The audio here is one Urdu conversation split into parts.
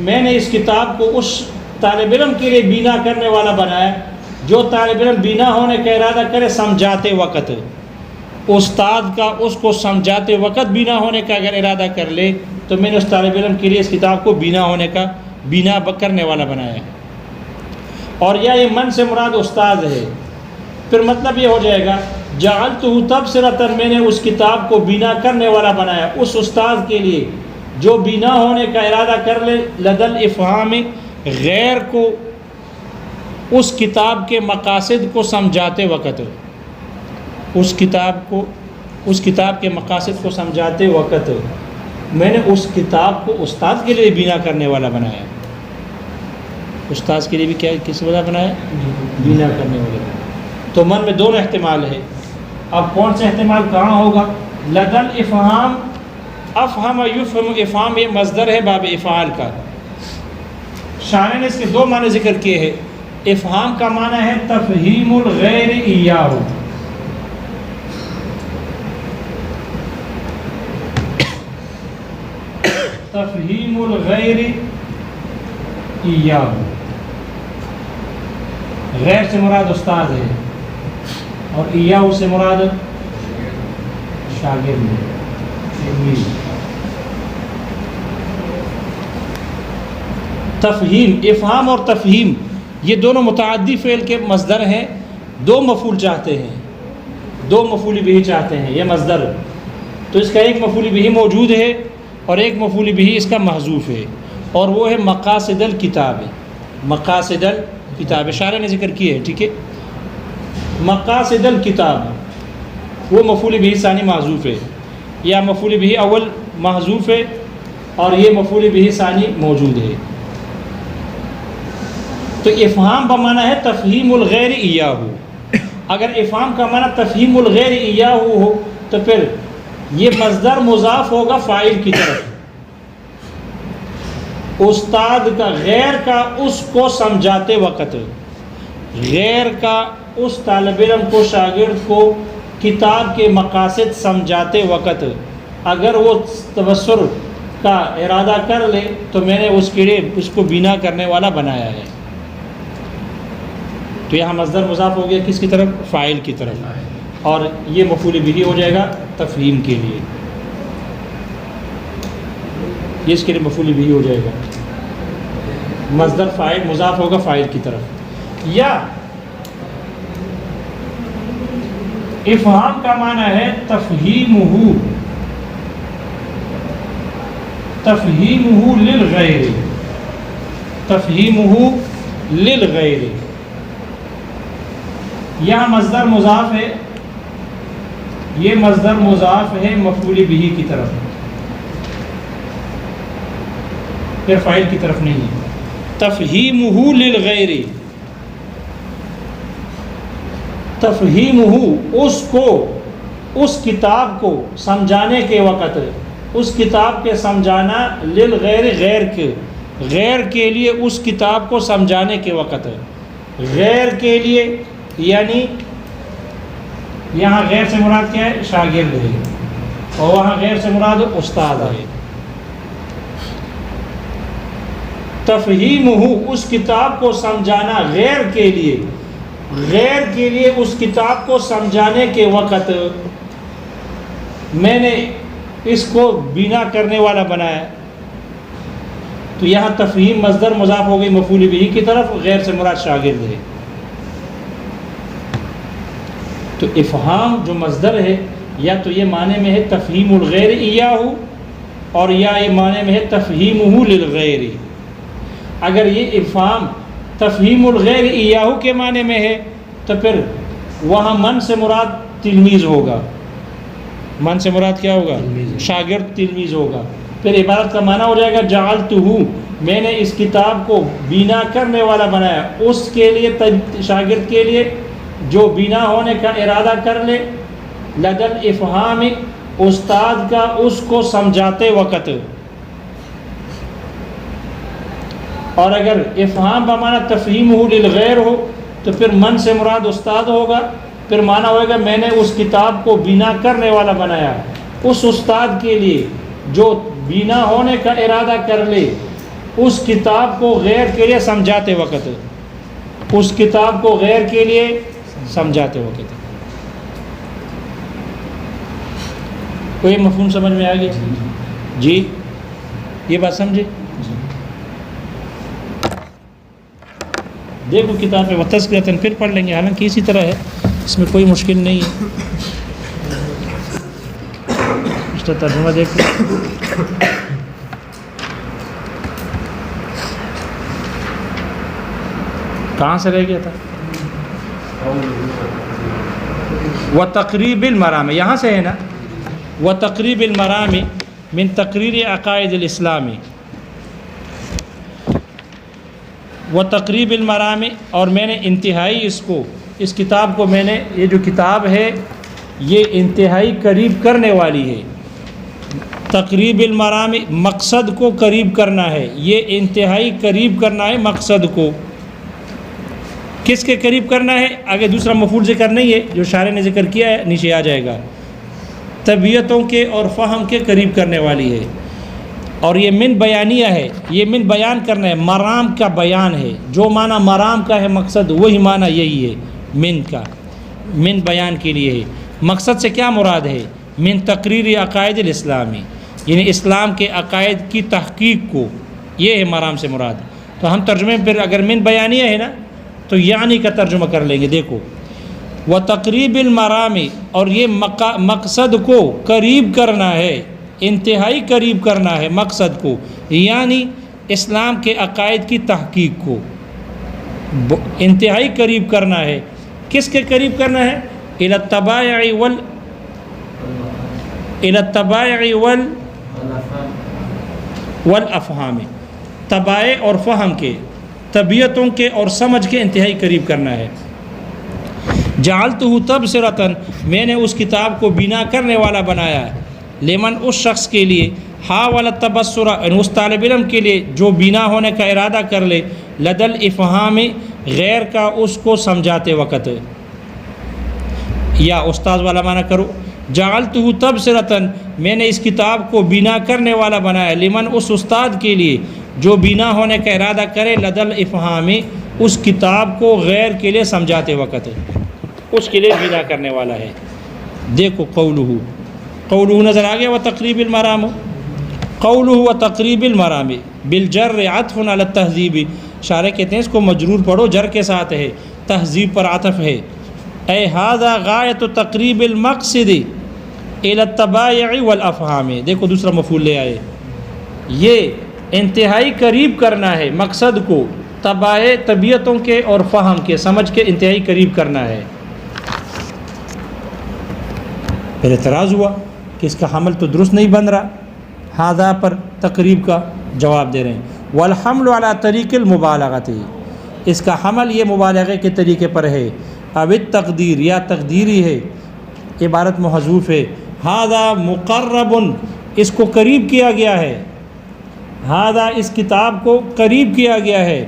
میں نے اس کتاب کو اس طالب علم کے لیے بینا کرنے والا بنایا جو طالب علم بینا ہونے کا ارادہ کرے سمجھاتے وقت، استاد کا اس کو سمجھاتے وقت بینا ہونے کا اگر ارادہ کر لے تو میں نے اس طالب علم کے لیے اس کتاب کو بینا ہونے کا بینا کرنے والا بنایا ہے۔ اور یا یہ من سے مراد استاد ہے، پھر مطلب یہ ہو جائے گا جعلتہ تبصرۃ، میں نے اس کتاب کو بینا کرنے والا بنایا اس استاد کے لیے جو بینا ہونے کا ارادہ کر لے لدل افہام، غیر کو اس کتاب کے مقاصد کو سمجھاتے وقت، اس کتاب کے مقاصد کو سمجھاتے وقت میں نے اس کتاب کو استاد کے لیے بینا کرنے والا بنایا۔ استاد کے لیے بھی کیا کس وجہ بنایا؟ بینا کرنے والا۔ تو من میں دونوں احتمال ہے۔ اب کون سا احتمال کہاں ہوگا؟ لدل افہام، افہم یفہم، افہام یہ مصدر ہے باب افعال کا۔ شاعر نے اس کے دو معنی ذکر کیے ہیں۔ افہام کا معنی ہے تفہیم الغیر ایاہ، تفہیم الغیر ایاہ، غیر سے مراد استاد ہے اور ایاہ سے مراد شاگرد ہے۔ تفہیم، افہام اور تفہیم یہ دونوں متعدی فعل کے مصدر ہیں، دو مفعول چاہتے ہیں، دو مفعول بہ چاہتے ہیں یہ مصدر، تو اس کا ایک مفعول بہ موجود ہے اور ایک مفعول بہ اس کا محذوف ہے، اور وہ ہے مقاصد الکتاب، مقاصد الکتاب شاعر نے ذکر کی ہے، ٹھیک ہے۔ مقاصد الکتاب وہ مفعول بہ ثانی محذوف ہے، یا مفعول بہ اول محذوف ہے اور یہ مفعول بہ ثانی موجود ہے۔ تو افہام کا معنی ہے تفہیم الغیر ایاہ، اگر افہام کا معنی تفہیم الغیر ایاہ ہو تو پھر یہ مصدر مضاف ہوگا فاعل کی طرف، استاد کا غیر کا اس کو سمجھاتے وقت، غیر کا اس طالب علم کو شاگرد کو کتاب کے مقاصد سمجھاتے وقت اگر وہ تبصر کا ارادہ کر لے تو میں نے اس کے لیے اس کو بینا کرنے والا بنایا ہے۔ تو یہاں مصدر مضاف ہو گیا کس کی طرف؟ فاعل کی طرف، اور یہ مفعول بہ ہو جائے گا تفہیم کے لیے، یہ اس کے لیے مفعول بہ ہو جائے گا، مصدر فاعل مضاف ہوگا فاعل کی طرف۔ یا افہام کا معنی ہے تفہیمہ، تفہیمہ للغیر، تفہیمہ للغیر، یہاں مصدر مضاف ہے، یہ مصدر مضاف ہے مفعول بہ کی طرف، پھر فاعل کی طرف نہیں ہے۔ تفہیمہ للغیر، تفہیمہ اس کو، اس کتاب کو سمجھانے کے وقت، اس کتاب کے سمجھانا، للغیر غیر کے، غیر کے لیے اس کتاب کو سمجھانے کے وقت، غیر کے لیے یعنی یہاں غیر سے مراد کیا ہے؟ شاگرد ہے، اور وہاں غیر سے مراد استاد ہے۔ تفہیمہ اس کتاب کو سمجھانا غیر کے لیے، غیر کے لیے اس کتاب کو سمجھانے کے وقت میں نے اس کو بینا کرنے والا بنایا۔ تو یہاں تفہیم مصدر مضاف ہو گئی مفعول بہ کی طرف، غیر سے مراد شاگرد ہے۔ تو افہام جو مصدر ہے یا تو یہ معنی میں ہے تفہیم الغیر ایاہ، اور یا یہ معنی میں ہے تفہیمہ للغیر۔ اگر یہ افہام تفہیم الغیر ایاہ کے معنی میں ہے تو پھر وہاں من سے مراد تلمیذ ہوگا، من سے مراد کیا ہوگا؟ شاگرد، تلمیذ ہوگا۔ پھر عبارت کا معنی ہو جائے گا جعلتہ، میں نے اس کتاب کو بینا کرنے والا بنایا اس کے لیے، شاگرد کے لیے جو بینا ہونے کا ارادہ کر لے، لدل افہام استاد کا اس کو سمجھاتے وقت۔ اور اگر افہام بمعنی تفہیمہ للغیر ہو تو پھر من سے مراد استاد ہوگا، پھر معنی ہوئے گا میں نے اس کتاب کو بینا کرنے والا بنایا اس استاد کے لیے جو بینا ہونے کا ارادہ کر لے، اس کتاب کو غیر کے لیے سمجھاتے وقت، اس کتاب کو غیر کے لیے سمجھاتے وقت. کوئی مفہوم سمجھ میں آ گیا؟ جی یہ بات سمجھے؟ دیکھو کتاب میں وتذکرۃً پھر پڑھ لیں گے، حالانکہ اسی طرح ہے، اس میں کوئی مشکل نہیں ہے. اس کا ترجمہ دیکھو. کہاں سے رہ گیا تھا؟ وتقریب المرام، یہاں سے ہے نا. وتقریب المرام من تقریر عقائد الاسلامی. وتقریب المرام، اور میں نے انتہائی اس کتاب کو میں نے، یہ جو کتاب ہے یہ انتہائی قریب کرنے والی ہے. تقریب المرام، مقصد کو قریب کرنا ہے، یہ انتہائی قریب کرنا ہے مقصد کو. کس کے قریب کرنا ہے؟ آگے دوسرا مفعول ذکر نہیں ہے جو شارح نے ذکر کیا ہے، نیچے آ جائے گا. طبیعتوں کے اور فہم کے قریب کرنے والی ہے. اور یہ من بیانیہ ہے، یہ من بیان کرنا ہے، مرام کا بیان ہے. جو معنی مرام کا ہے مقصد، وہی معنی یہی ہے من کا. من بیان کے لیے ہے. مقصد سے کیا مراد ہے؟ من تقریر عقائد الاسلامی، یعنی اسلام کے عقائد کی تحقیق کو، یہ ہے مرام سے مراد. تو ہم ترجمے میں پھر اگر من بیانیہ ہے نا تو یعنی کا ترجمہ کر لیں گے. دیکھو وتقریب المرام، اور یہ مقصد کو قریب کرنا ہے، انتہائی قریب کرنا ہے مقصد کو، یعنی اسلام کے عقائد کی تحقیق کو انتہائی قریب کرنا ہے. کس کے قریب کرنا ہے؟ الی الطبائع والافہام، طبائع اور فہم کے، طبیعتوں کے اور سمجھ کے انتہائی قریب کرنا ہے. جعلتہ تبصرۃً، میں نے اس کتاب کو بنا کرنے والا بنایا، لمن، اس شخص کے لیے، حاول التبصر، اس طالب علم کے لیے جو بنا ہونے کا ارادہ کر لے، لدل افہام، غیر کا اس کو سمجھاتے وقت. یا استاد والا معنی کرو، جعلتہ تبصرۃً، میں نے اس کتاب کو بنا کرنے والا بنایا، لمن، اس استاد کے لیے جو بنا ہونے کا ارادہ کرے، لدل افہام، اس کتاب کو غیر کے لیے سمجھاتے وقت، اس کے لیے بنا کرنے والا ہے. دیکھو قولہ نظر آ گیا. وتقریب المرام، قولہ وتقریب المرام بالجر عطف علی التہذیب، شارح کہتے ہیں اس کو مجرور پڑھو، جر کے ساتھ ہے، تہذیب پر عطف ہے. اے ھذا غایۃ تقریب المقصد الی الطبائع والافہام. دیکھو دوسرا مفعول لے آئے، یہ انتہائی قریب کرنا ہے مقصد کو، طبیعتوں کے اور فہم کے، سمجھ کے انتہائی قریب کرنا ہے. پھر اعتراض ہوا کہ اس کا حمل تو درست نہیں بن رہا، ھذا پر تقریب کا جواب دے رہے ہیں. والحمل علی طریق المبالغۃ، اس کا حمل یہ مبالغے کے طریقے پر ہے. اب التقدیر، یا تقدیری ہے، عبارت محذوف ہے. ھذا مقرب، اس کو قریب کیا گیا ہے، ھذا اس کتاب کو قریب کیا گیا ہے.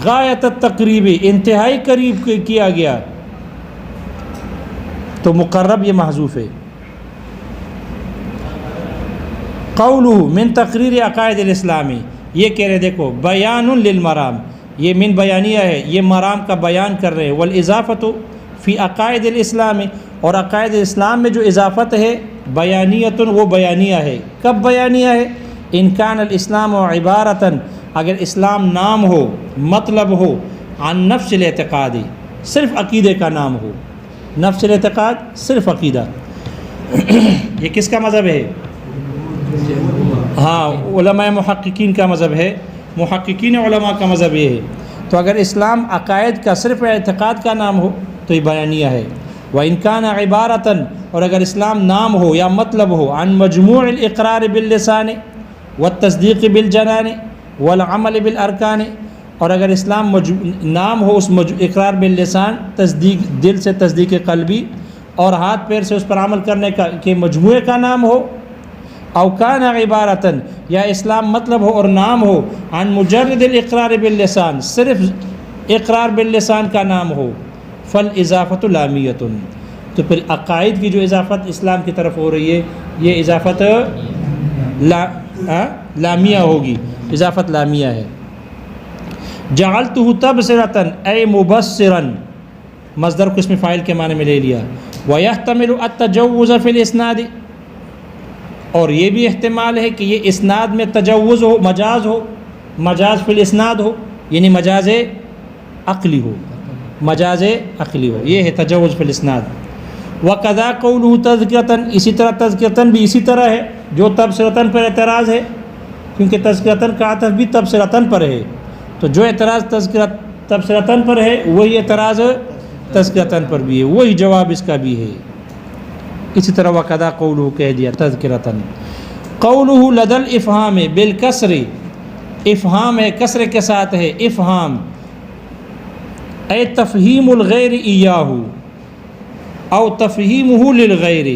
غایت التقریب، انتہائی قریب کیا گیا، تو مقرب یہ محذوف ہے. قولہ من تقریر عقائد الاسلامی، یہ کہہ رہے دیکھو بیان للمرام، یہ من بیانیہ ہے، یہ مرام کا بیان کر رہے ہیں. والاضافۃ فی عقائد الاسلام، اور عقائد اسلام میں جو اضافت ہے، بیانیۃ، وہ بیانیہ ہے. کب بیانیہ ہے؟ ان کان الاسلام عبارۃً، اگر اسلام نام ہو، مطلب ہو، عن نفس الاعتقادی، صرف عقیدے کا نام ہو. نفس الاعتقاد صرف عقیدہ. یہ کس کا مذہب ہے؟ ہاں، علماء محققین کا مذہب ہے، محققین علماء کا مذہب یہ ہے. تو اگر اسلام عقائد کا صرف اعتقاد کا نام ہو تو یہ بیانیہ ہے. وَإِنْ كَانَ عِبَارَةً، اور اگر اسلام نام ہو یا مطلب ہو، عن مجموع الاقرار باللسان والتصدیق بالجنان والعمل بالارکان، اور اگر اسلام نام ہو اس اقرار باللسان، تصدیق دل سے، تصدیق قلبی، اور ہاتھ پیر سے اس پر عمل کرنے کا کہ مجموعے کا نام ہو. او کان عبارتاً، یا اسلام مطلب ہو اور نام ہو، عن مجرد الاقرار باللسان، صرف اقرار باللسان کا نام ہو. فالاضافۃ لامیۃ، تو پھر عقائد کی جو اضافت اسلام کی طرف ہو رہی ہے، یہ اضافت لامیہ ہوگی، اضافت لامیہ ہے۔ جعلتہ تبصرۃ اے مبصرا، مصدر کو اسم فاعل کے معنی میں لے لیا۔ ویحتمل التجوز فی الاسناد، اور یہ بھی احتمال ہے کہ یہ اسناد میں تجوز ہو، مجاز ہو، مجاز فی الاسناد ہو، یعنی مجاز عقلی ہو، مجاز عقلی ہو، یہ ہے تجوز فی الاسناد۔ وقضا قولہ تذکرۃ، اسی طرح تذکرۃ بھی اسی طرح ہے جو تبصرۃ پر اعتراض ہے، کیونکہ تذکرۃ کا عطف بھی تبصرۃ پر ہے، تو جو اعتراض تبصرۃ پر ہے وہی اعتراض تذکرۃ پر بھی ہے، وہی جواب اس کا بھی ہے۔ اسی طرح وقضا قولہ کہہ دیا تذکرۃ۔ قولہ لدى الافہام بالکسر، افہام ہے کسر کے ساتھ ہے، افہام اے تفہیم الغیر ایاہ او تفہیمہ للغیر،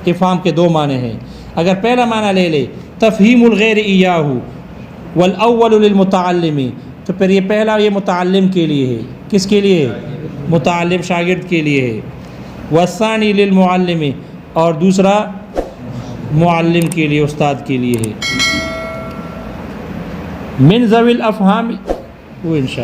افہام کے دو معنی ہیں، اگر پہلا معنی لے لے تفہیم الغیر ایاہ والاول للمتعلم، تو پھر یہ پہلا یہ متعلم کے لیے ہے، کس کے لیے ہے؟ متعلم شاگرد کے لیے ہے، والثانی للمعلم، اور دوسرا معلم کے لیے، استاد کے لیے ہے۔ من ذوی الافہام، وہ انشاءاللہ